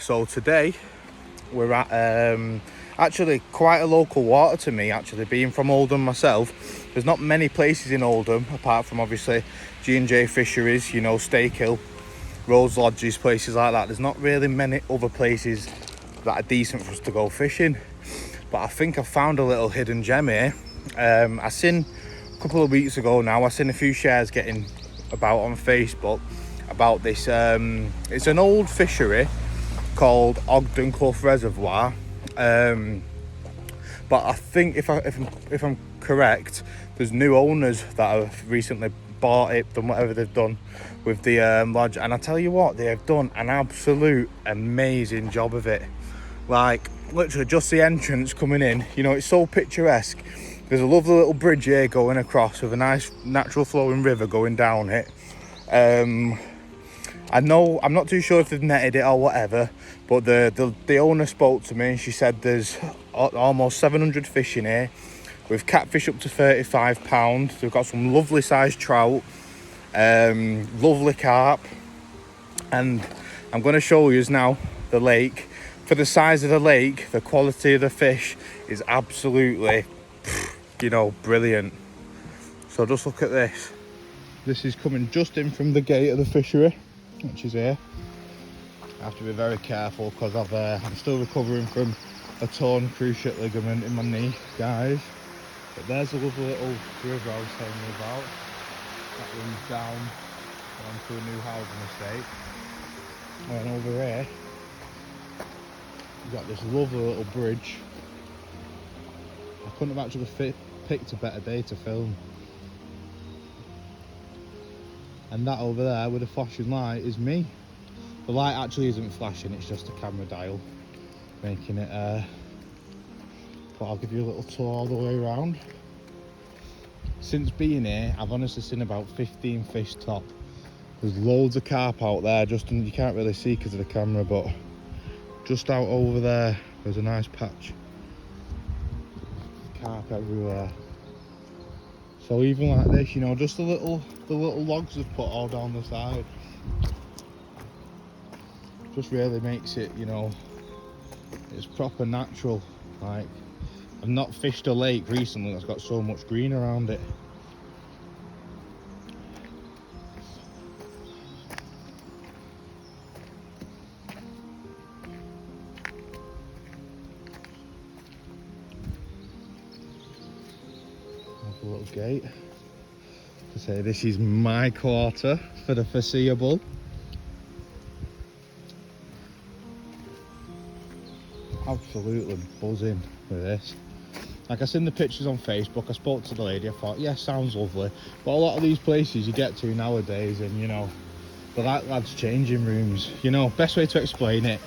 So today we're at actually quite a local water to me, actually, being from Oldham myself. There's not many places in Oldham apart from obviously G&J Fisheries, you know, Stakehill, Rose Lodges, places like that. There's not really many other places that are decent for us to go fishing, but I think I found a little hidden gem here. I seen a couple of weeks ago now, I seen a few shares getting about on Facebook about this. It's an old fishery called Ogden-Clough Reservoir, but I think if I'm correct, there's new owners that have recently bought it, done whatever they've done with the lodge, and I tell you what, they have done an absolute amazing job of it. Like, literally just the entrance coming in, you know, it's so picturesque. There's a lovely little bridge here going across with a nice natural flowing river going down it. I know, I'm not too sure if they've netted it or whatever, but the owner spoke to me and she said there's almost 700 fish in here, with catfish up to £35. They've got some lovely sized trout, lovely carp, and I'm going to show you now the lake. For the size of the lake, the quality of the fish is absolutely, you know, brilliant. So just look at this. This is coming just in from the gate of the fishery, which is here. I have to be very careful because I'm still recovering from a torn cruciate ligament in my knee, guys. But there's a lovely little river I was telling you about that runs down onto a new housing estate. And over here, you've got this lovely little bridge. I couldn't have actually picked a better day to film. And that over there with a flashing light is me. The light actually isn't flashing, it's just a camera dial making it but I'll give you a little tour all the way around. Since being here, I've honestly seen about 15 fish top. There's loads of carp out there, just you can't really see because of the camera, but just out over there there's a nice patch. Carp everywhere. So even like this, you know, just the little logs they've put all down the side, just really makes it, you know, it's proper natural. Like, I've not fished a lake recently that's got so much green around it. A little gate to say this is my quarter for the foreseeable. Absolutely buzzing with this. Like, I seen the pictures on Facebook, I spoke to the lady, I thought, yeah, sounds lovely. But a lot of these places you get to nowadays, and you know, they're like lads' changing rooms. You know, best way to explain it,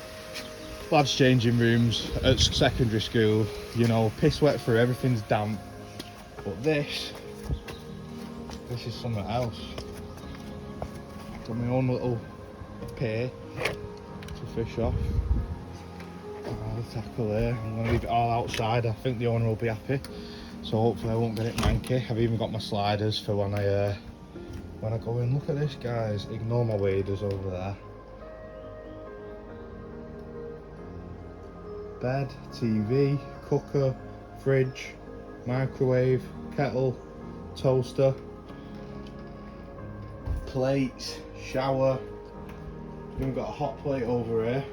lads' changing rooms at secondary school, you know, piss wet through, everything's damp. But this is something else. Got my own little pier to fish off. I'll tackle there. I'm going to leave it all outside. I think the owner will be happy. So hopefully I won't get it manky. I've even got my sliders for when I go in. Look at this, guys. Ignore my waders over there. Bed, TV, cooker, fridge, microwave, kettle, toaster, plates, shower. We've got a hot plate over here,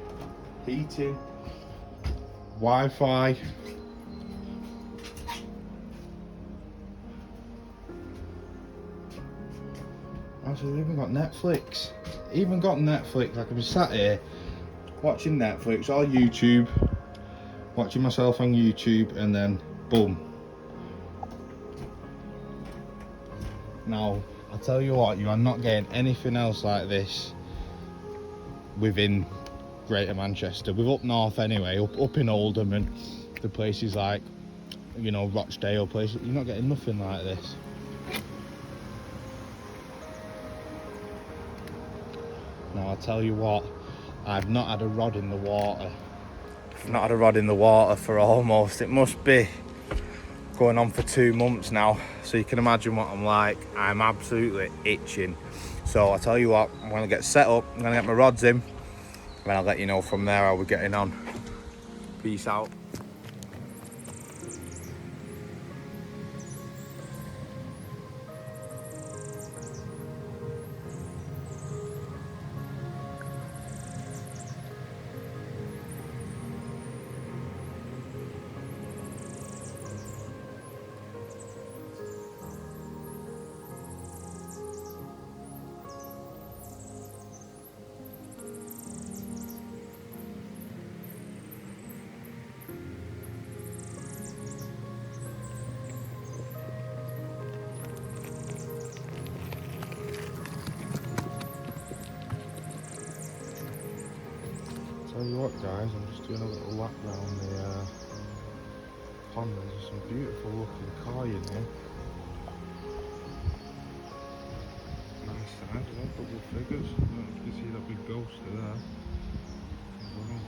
heating, Wi-Fi. Actually, we've even got Netflix. I can be sat here watching Netflix or YouTube, watching myself on YouTube, and then boom. Now, I tell you what, you are not getting anything else like this within Greater Manchester. We're up north anyway, up in Oldham and the places like, you know, Rochdale places. You're not getting nothing like this. Now, I tell you what, I've not had a rod in the water. I've not had a rod in the water for almost, it must be going on for 2 months now, so you can imagine what I'm like. I'm absolutely itching. So I tell you what, I'm going to get set up, I'm going to get my rods in, and then I'll let you know from there how we're getting on. Peace out. Tell you what guys, I'm just doing a little lap round the pond. There's some beautiful looking koi in here. Nice size, double figures. I don't know if you can see that big ghoster there.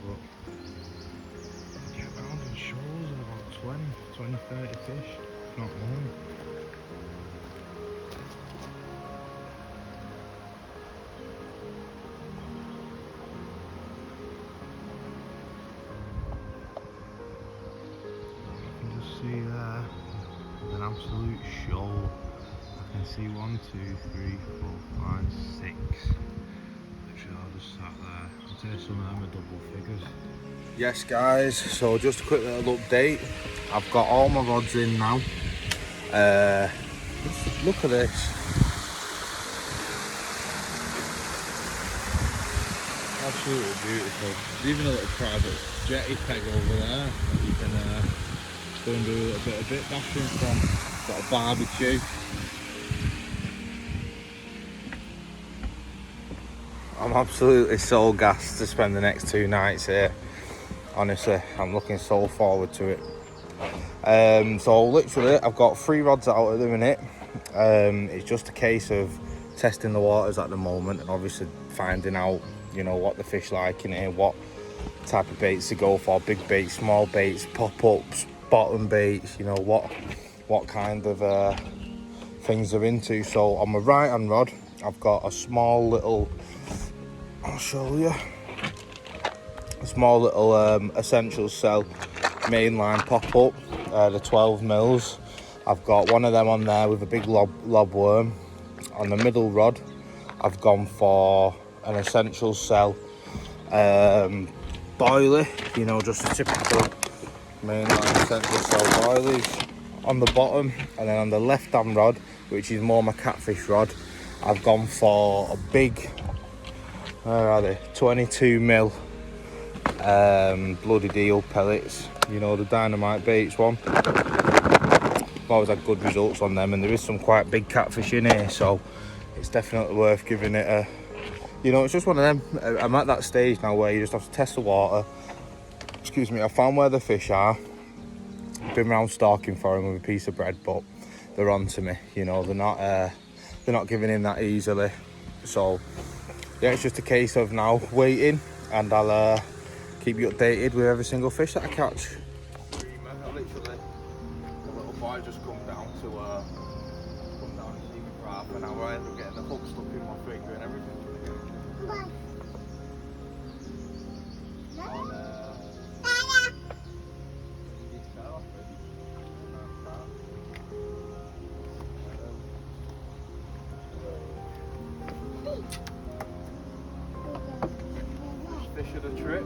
But you get round in shoals of about 20, 30 fish, if not more. See there, an absolute shoal. I can see 1, 2, 3, 4, 5, 6. Literally all just sat there. I'd say some of them are double figures. Yes guys, so just a quick little update. I've got all my rods in now. Look at this. Absolutely beautiful. There's even a little private jetty peg over there that you can go and do a little bit of bit bashing from. Got a barbecue. I'm absolutely so gassed to spend the next 2 nights here. Honestly, I'm looking so forward to it. So literally, I've got 3 rods out at the minute. It's just a case of testing the waters at the moment, and obviously finding out, you know, what the fish like in here, what type of baits to go for, big baits, small baits, pop-ups, bottom baits, you know, what kind of things they're into. So on my right hand rod, I've got a small little, I'll show you, a small little Essential Cell mainline pop-up, the 12 mils. I've got one of them on there with a big lob worm. On the middle rod, I've gone for an Essential Cell boilie, you know, just a typical mainline Essential Cell boilies. On the bottom, and then on the left hand rod, which is more my catfish rod, I've gone for a big, where are they, 22 mil bloody deal pellets, you know, the dynamite baits one. I've always had good results on them, and there is some quite big catfish in here, so it's definitely worth giving it a, you know, it's just one of them. I'm at that stage now where you just have to test the water. Excuse me, I found where the fish are. Been around stalking for them with a piece of bread, but they're on to me, you know, they're not giving in that easily. So yeah, it's just a case of now waiting, and I'll keep you updated with every single fish that I catch. Literally, the little boy just come down and see me for half an hour. I ended up getting the hook stuck in my finger and everything. Fish of the trip.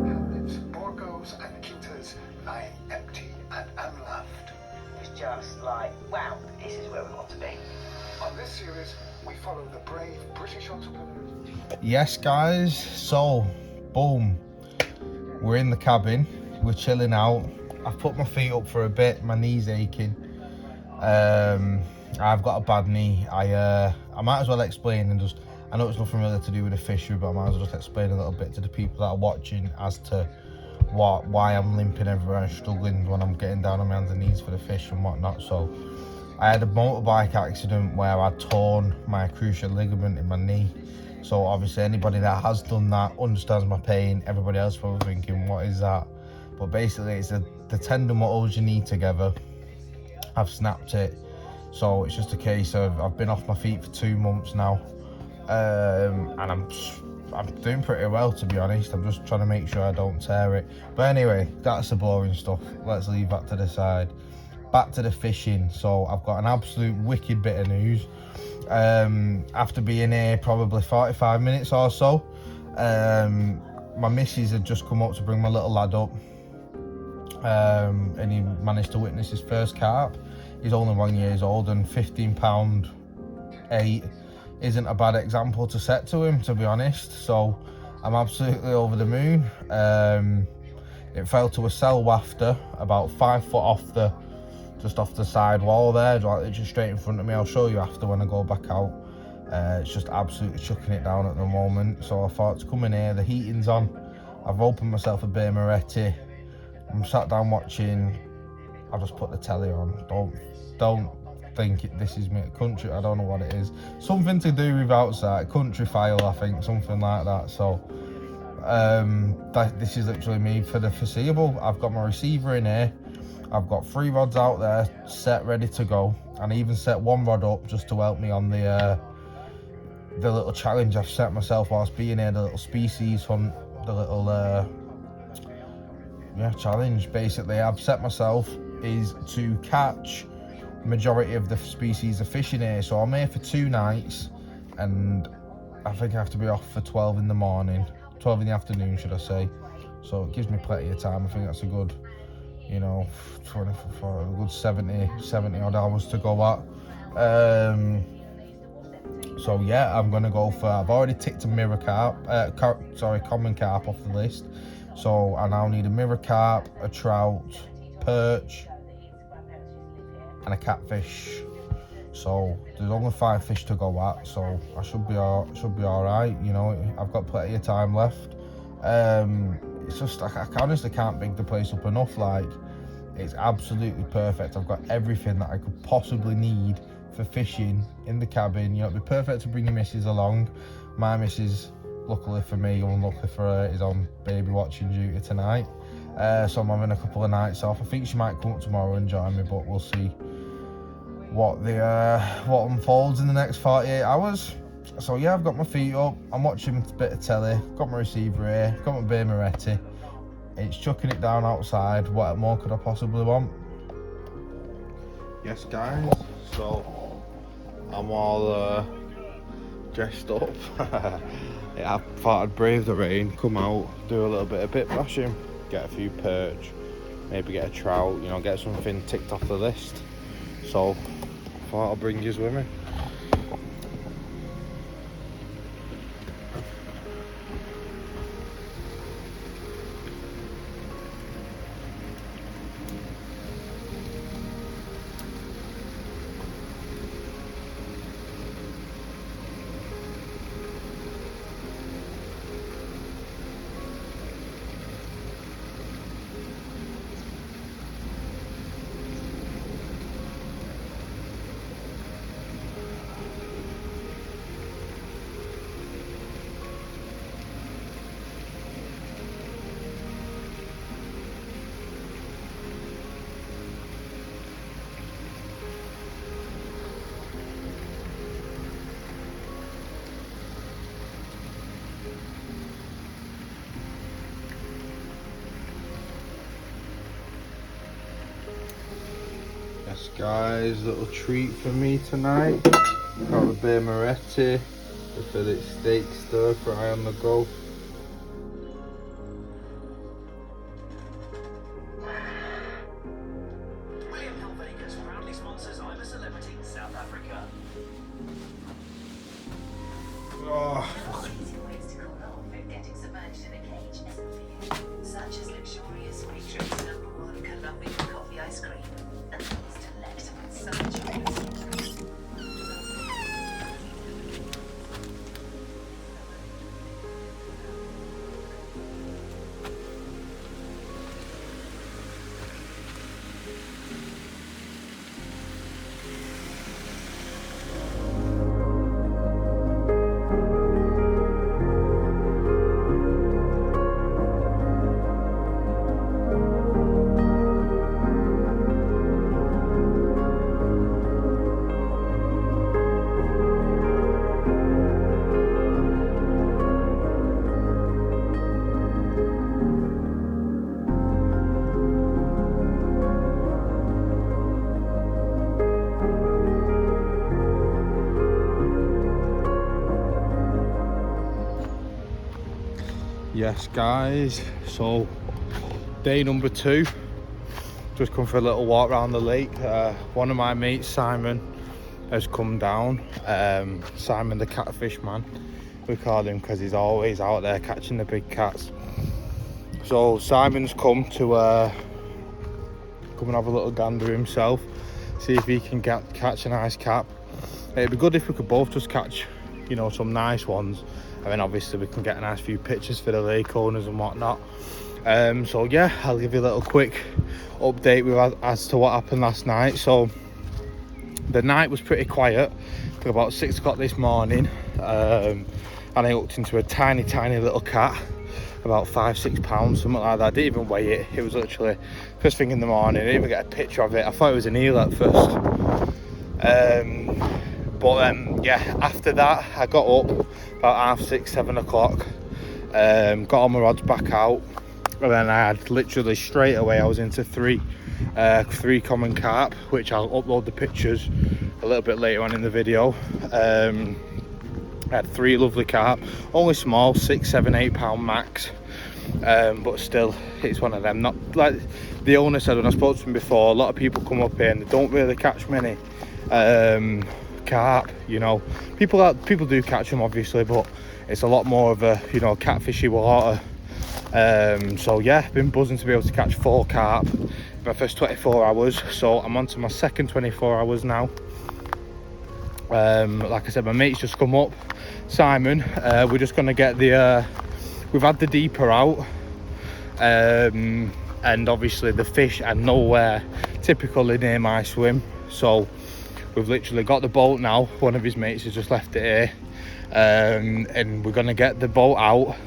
Helmets, Borgos and Keaters lying empty and unloved. It's just like, wow, this is where we want to be. On this series, we follow the brave British entrepreneurs. Yes guys, so boom, we're in the cabin, we're chilling out. I've put my feet up for a bit, my knee's aching. I've got a bad knee. I might as well explain, and just, I know it's nothing really to do with the fishery, but I might as well just explain a little bit to the people that are watching as to why I'm limping everywhere and struggling when I'm getting down on my hands and knees for the fish and whatnot. So I had a motorbike accident where I torn my cruciate ligament in my knee. So obviously anybody that has done that understands my pain. Everybody else probably thinking, what is that? But basically it's the tendon what holds your knee together. I've snapped it. So it's just a case of I've been off my feet for 2 months now, and I'm doing pretty well, to be honest. I'm just trying to make sure I don't tear it. But anyway, that's the boring stuff. Let's leave that to the side. Back to the fishing. So I've got an absolute wicked bit of news. After being here probably 45 minutes or so, my missus had just come up to bring my little lad up, and he managed to witness his first carp. He's only 1 year old, and 15 pound 8 isn't a bad example to set to him, to be honest. So I'm absolutely over the moon. It fell to a cell wafter about 5 foot just off the side wall there, like just straight in front of me. I'll show you after when I go back out. It's just absolutely chucking it down at the moment. So I thought to come in here, the heating's on. I've opened myself a beer Moretti. I'm sat down watching. I'll just put the telly on. Don't think this is me country. I don't know what it is. Something to do with outside, country file, I think, something like that. So this is literally me for the foreseeable. I've got my receiver in here. I've got 3 rods out there set, ready to go, and I even set 1 rod up just to help me on the little challenge I've set myself whilst being here, the little species hunt, the little challenge. Basically, I've set myself is to catch majority of the species of fishing here. So I'm here for 2 nights, and I think I have to be off for 12 in the morning, 12 in the afternoon, should I say. So it gives me plenty of time. I think that's a good, 24, a good 70 odd hours to go at. So yeah, I'm gonna go for, I've already ticked a mirror carp, common carp off the list. So I now need a mirror carp, a trout, perch, and a catfish. So there's only 5 fish to go at, so I should be all right. I've got plenty of time left. It's just I honestly can't big the place up enough. Like, it's absolutely perfect. I've got everything that I could possibly need for fishing in the cabin. It'd be perfect to bring your missus along. My missus, luckily for me, unluckily for her, is on baby watching duty tonight. So I'm having a couple of nights off. I think she might come up tomorrow and join me, but we'll see what unfolds in the next 48 hours. So yeah, I've got my feet up, I'm watching a bit of telly, got my receiver here, got my beer Moretti. It's chucking it down outside. What more could I possibly want? Yes guys, so I'm all dressed up. I thought I'd brave the rain, come out, do a little bit of bit bashing, get a few perch, maybe get a trout, get something ticked off the list. So I thought I'll bring yous with me. Yes guys, little treat for me tonight. Got the beer Moretti, the fillet steak stir fry on the go. Proudly sponsors I'm a Celebrity South Africa. Oh, Easy ways to cool off if getting submerged in a cage isn't for you, such as luxurious Matrix #1 Colombian coffee ice cream and those delectable sunshines. Yes guys, so day number 2, just come for a little walk around the lake. One of my mates, Simon, has come down. Simon the catfish man, we call him, because he's always out there catching the big cats. So Simon's come to come and have a little gander himself, see if he can catch a nice cat. It'd be good if we could both just catch, you know, some nice ones, and then obviously we can get a nice few pictures for the lake owners and whatnot. So yeah, I'll give you a little quick update as to what happened last night. So the night was pretty quiet till about 6 o'clock this morning, and I hooked into a tiny little cat, about 5-6 pounds, something like that. I didn't even weigh it. It was literally first thing in the morning. I didn't even get a picture of it. I thought it was an eel at first. Yeah, after that I got up about 6:30, 7 o'clock, got all my rods back out, and then I had literally straight away I was into three common carp, which I'll upload the pictures a little bit later on in the video. I had 3 lovely carp, only small, 6, 7, 8 pound max, but still it's one of them. Not like the owner said when I spoke to him before, a lot of people come up here and they don't really catch many carp, you know. People do catch them obviously, but it's a lot more of a, you know, catfishy water. So yeah, been buzzing to be able to catch 4 carp in my first 24 hours. So I'm on to my second 24 hours now. Like I said, my mate's just come up, Simon. We're just gonna get the we've had the deeper out, and obviously the fish are nowhere typically near my swim, so we've literally got the boat now. One of his mates has just left it here, and we're gonna get the boat out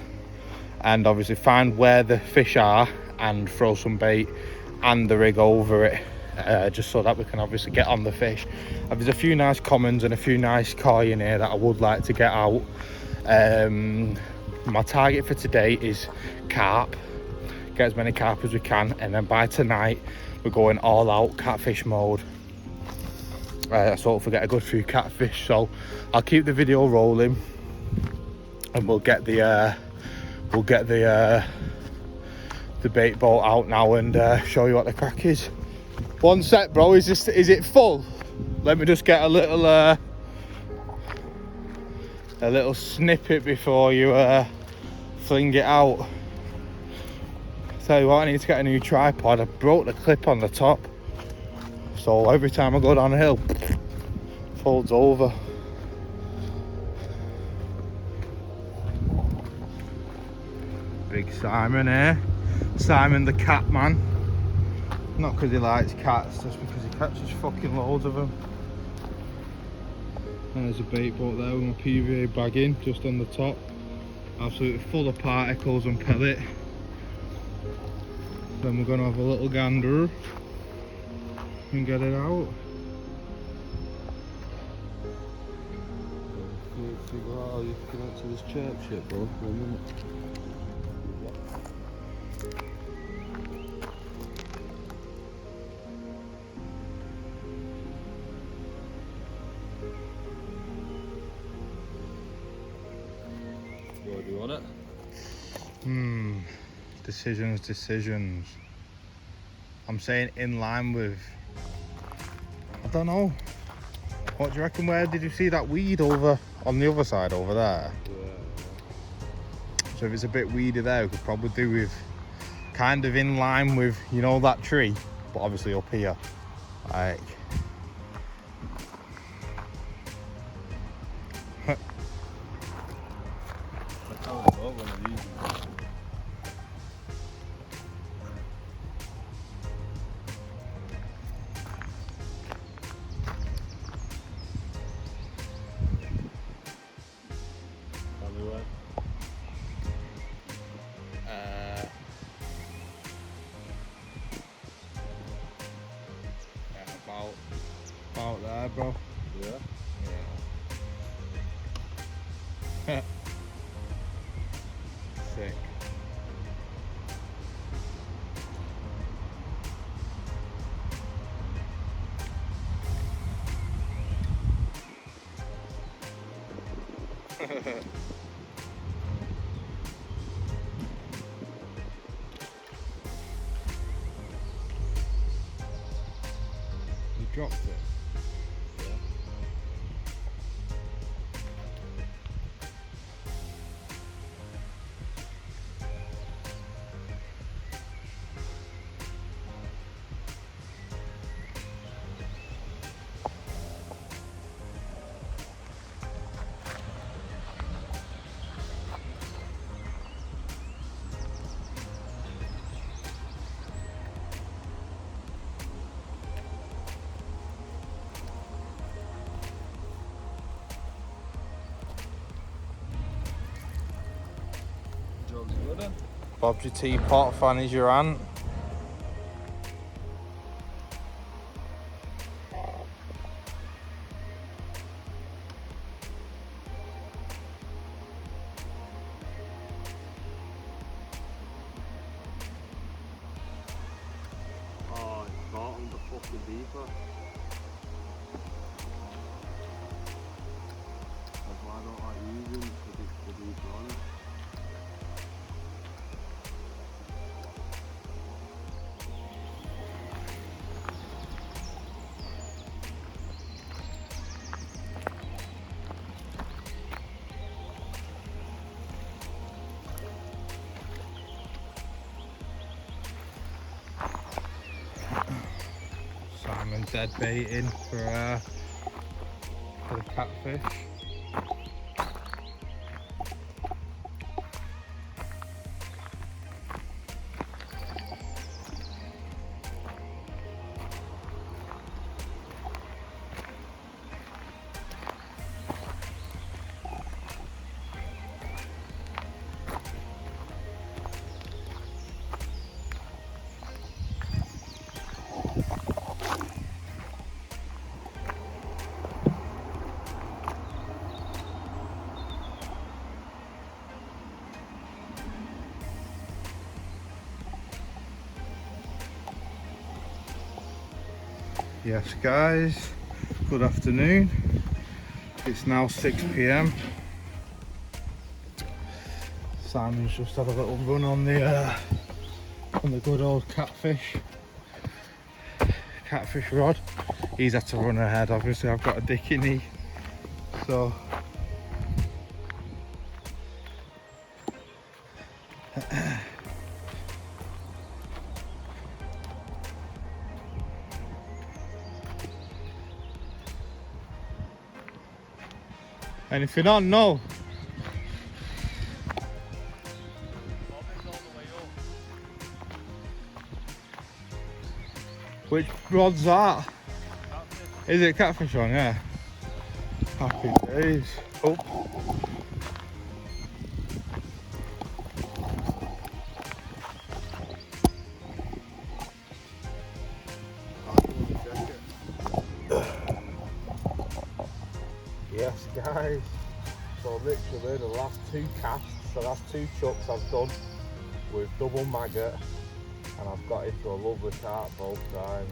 and obviously find where the fish are and throw some bait and the rig over it, just so that we can obviously get on the fish. There's a few nice commons and a few nice koi in here that I would like to get out. My target for today is carp, get as many carp as we can, and then by tonight we're going all out catfish mode. So hopefully get a good few catfish. So I'll keep the video rolling, and we'll get the bait boat out now and show you what the crack is. One sec, bro. Is it full? Let me just get a little snippet before you fling it out. Tell you what, I need to get a new tripod. I broke the clip on the top, so every time I go down a hill, folds over. Big Simon here. Simon the cat man. Not because he likes cats, just because he catches fucking loads of them. And there's a bait boat there with my PVA bag in, just on the top. Absolutely full of particles and pellet. Then we're going to have a little gander and get it out. Figure out how you connect to this chirp shit, bro, for a minute. What do you want it? Decisions. I'm saying in line with, I don't know. What do you reckon? Where did you see that weed over on the other side over there? Yeah. So if it's a bit weedy there, we could probably do with kind of in line with, you know, that tree, but obviously up here. Like, about there, bro. Yeah? Yeah. Sick. Bob's your teapot, Fanny's your aunt. Oh, it's bottom the fucking deeper. That's why I don't like using the deeper on it. Simon dead baiting for the catfish. Yes guys, good afternoon. It's now 6 PM. Simon's just had a little run on the good old catfish rod. He's had to run ahead, obviously I've got a dicky knee, so anything on? No. Which rod's that? Is it catfish on? Yeah. Happy days. Oh. Yes guys, so literally the last 2 casts, the last 2 chucks I've done with double maggot, and I've got into a lovely carp both times.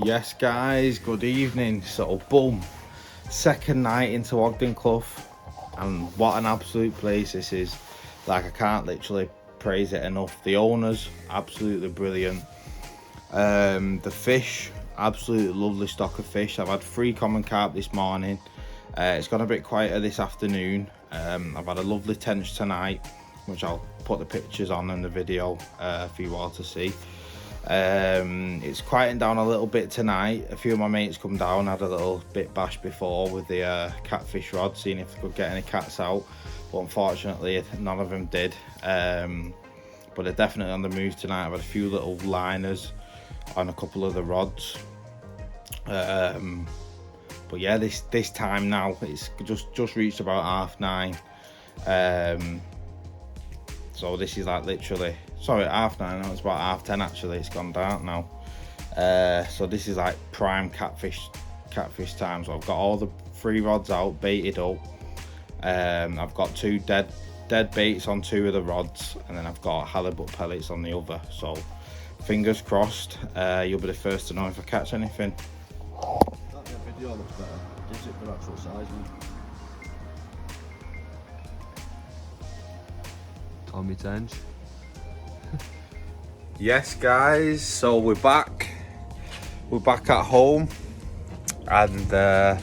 Yes guys, good evening. So boom, second night into Ogden-Clough, and what an absolute place this is. Like, I can't literally praise it enough. The owners, absolutely brilliant. The fish, absolutely lovely stock of fish. I've had 3 common carp this morning. It's gone a bit quieter this afternoon. I've had a lovely tench tonight, which I'll put the pictures on in the video for you all to see. It's quieting down a little bit tonight. A few of my mates come down, had a little bit bash before with the catfish rod, seeing if they could get any cats out, but unfortunately none of them did. But they're definitely on the move tonight. I've had a few little liners on a couple of the rods, but yeah, this time now it's just reached about 9:30. So this is like literally, sorry, 9:30, no, it's about 10:30 actually, it's gone dark now. So this is like prime catfish time. So I've got all the 3 rods out, baited up. I've got 2 dead baits on 2 of the rods, and then I've got halibut pellets on the other. So fingers crossed, you'll be the first to know if I catch anything. That video looks better. Gives it the actual size, man. Tommy Tench. Yes guys, so we're back at home, and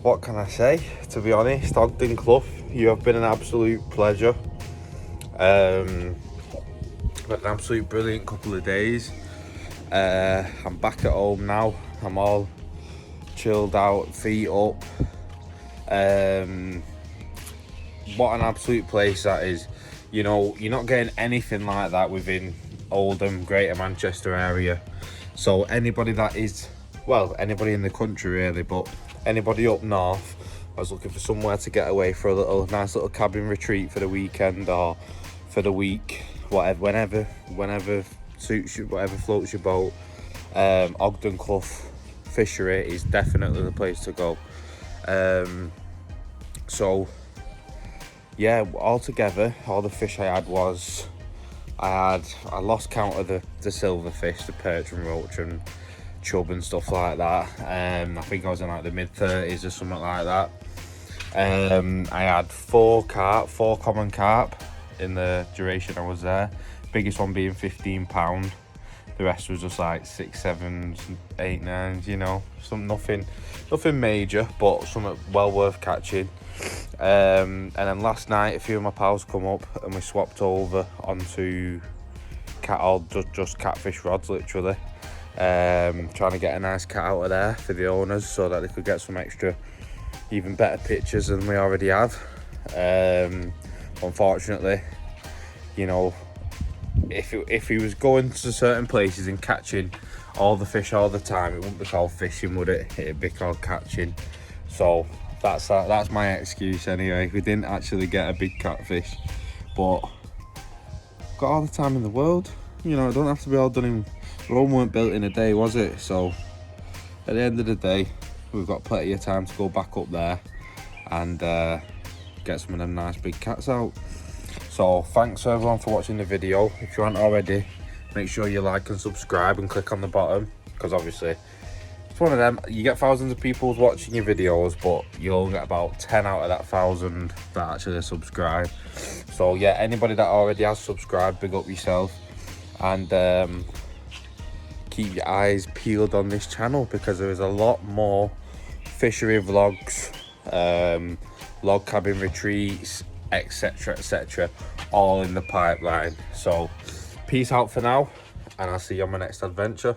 what can I say, to be honest, Ogden-Clough, you have been an absolute pleasure. Had an absolute brilliant couple of days. I'm back at home now, I'm all chilled out, feet up. What an absolute place that is. You know, you're not getting anything like that within Oldham, Greater Manchester area. So anybody that is, well, anybody in the country really, but anybody up north, I was looking for somewhere to get away for a nice little cabin retreat for the weekend or for the week, whatever, whenever suits you, whatever floats your boat. Ogden-Clough Fishery is definitely the place to go. So yeah, altogether, all the fish I had was, I lost count of the silverfish, the perch and roach and chub and stuff like that. I think I was in like the mid-30s or something like that. I had 4 common carp in the duration I was there. Biggest one being £15. The rest was just like 6, 7s, 8, 9s, you know, nothing major, but something well worth catching. And then last night a few of my pals come up and we swapped over onto just catfish rods, literally. Trying to get a nice cat out of there for the owners so that they could get some extra, even better pictures than we already have. Unfortunately, you know, if he was going to certain places and catching all the fish all the time, it wouldn't be called fishing, would it? It'd be called catching. So that's my excuse anyway. We didn't actually get a big catfish, but got all the time in the world. You know, it don't have to be all done in, Rome weren't built in a day, was it? So at the end of the day, we've got plenty of time to go back up there and get some of them nice big cats out. So thanks everyone for watching the video. If you aren't already, make sure you like and subscribe and click on the bottom, because obviously it's one of them, you get thousands of people watching your videos, but you'll get about 10 out of that 1,000 that actually subscribe. So yeah, anybody that already has subscribed, big up yourself, and keep your eyes peeled on this channel, because there is a lot more fishery vlogs, log cabin retreats, etc, all in the pipeline. So peace out for now, and I'll see you on my next adventure.